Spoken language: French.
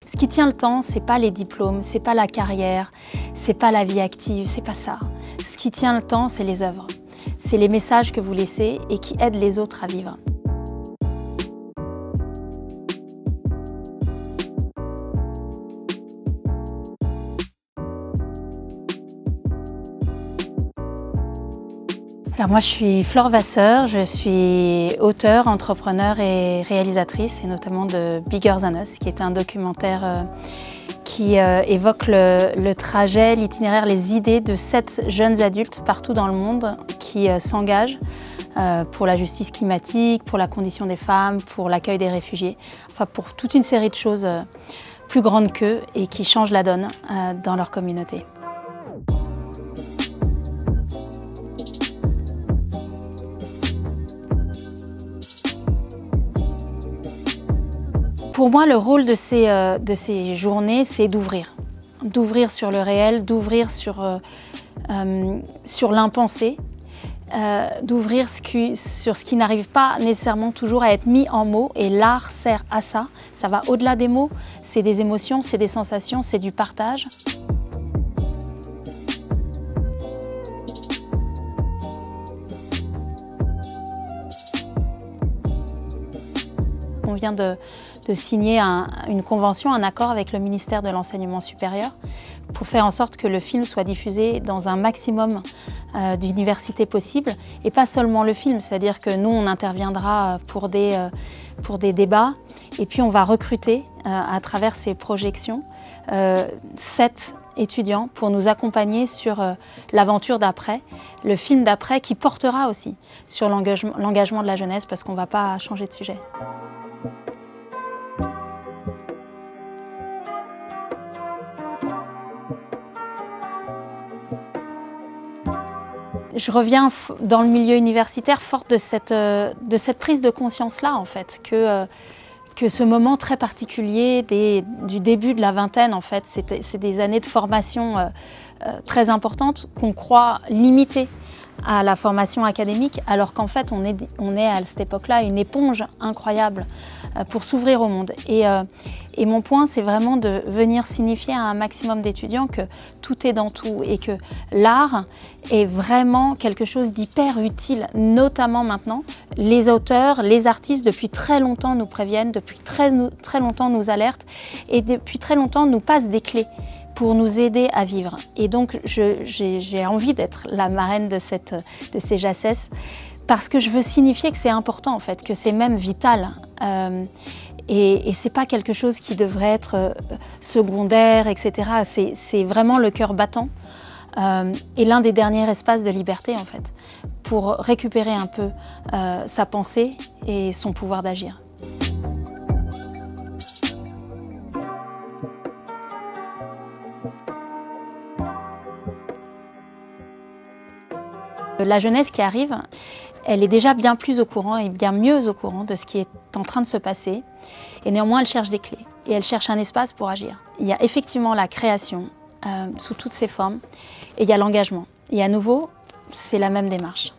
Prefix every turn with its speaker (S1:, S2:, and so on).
S1: Ce qui tient le temps, c'est pas les diplômes, c'est pas la carrière, c'est pas la vie active, c'est pas ça. Ce qui tient le temps, c'est les œuvres. C'est les messages que vous laissez et qui aident les autres à vivre. Alors moi je suis Flore Vasseur, je suis auteure, entrepreneur et réalisatrice, et notamment de Bigger Than Us, qui est un documentaire qui évoque le trajet, l'itinéraire, les idées de 7 jeunes adultes partout dans le monde qui s'engagent pour la justice climatique, pour la condition des femmes, pour l'accueil des réfugiés, enfin pour toute une série de choses plus grandes qu'eux et qui changent la donne dans leur communauté. Pour moi, le rôle de ces journées, c'est d'ouvrir. D'ouvrir sur le réel, d'ouvrir sur l'impensé, d'ouvrir sur ce qui n'arrive pas nécessairement toujours à être mis en mots. Et l'art sert à ça. Ça va au-delà des mots. C'est des émotions, c'est des sensations, c'est du partage. On vient de signer une convention, un accord avec le ministère de l'Enseignement supérieur pour faire en sorte que le film soit diffusé dans un maximum d'universités possibles. Et pas seulement le film, c'est-à-dire que nous, on interviendra pour des débats et puis on va recruter à travers ces projections 7 étudiants pour nous accompagner sur l'aventure d'après, le film d'après qui portera aussi sur l'engagement de la jeunesse, parce qu'on ne va pas changer de sujet. Je reviens dans le milieu universitaire forte de cette prise de conscience-là, en fait, que ce moment très particulier du début de la vingtaine, en fait, c'est des années de formation très importantes qu'on croit limitées à la formation académique, alors qu'en fait on est à cette époque-là une éponge incroyable pour s'ouvrir au monde. Et mon point, c'est vraiment de venir signifier à un maximum d'étudiants que tout est dans tout et que l'art est vraiment quelque chose d'hyper utile, notamment maintenant. Les auteurs, les artistes depuis très longtemps nous préviennent, depuis très longtemps nous alertent et depuis très longtemps nous passent des clés pour nous aider à vivre. Et donc j'ai envie d'être la marraine de ces JACES parce que je veux signifier que c'est important, en fait, que c'est même vital. Et c'est pas quelque chose qui devrait être secondaire, etc. C'est vraiment le cœur battant et l'un des derniers espaces de liberté, en fait, pour récupérer un peu sa pensée et son pouvoir d'agir. La jeunesse qui arrive, elle est déjà bien plus au courant et bien mieux au courant de ce qui est en train de se passer. Et néanmoins, elle cherche des clés et elle cherche un espace pour agir. Il y a effectivement la création sous toutes ses formes et il y a l'engagement. Et à nouveau, c'est la même démarche.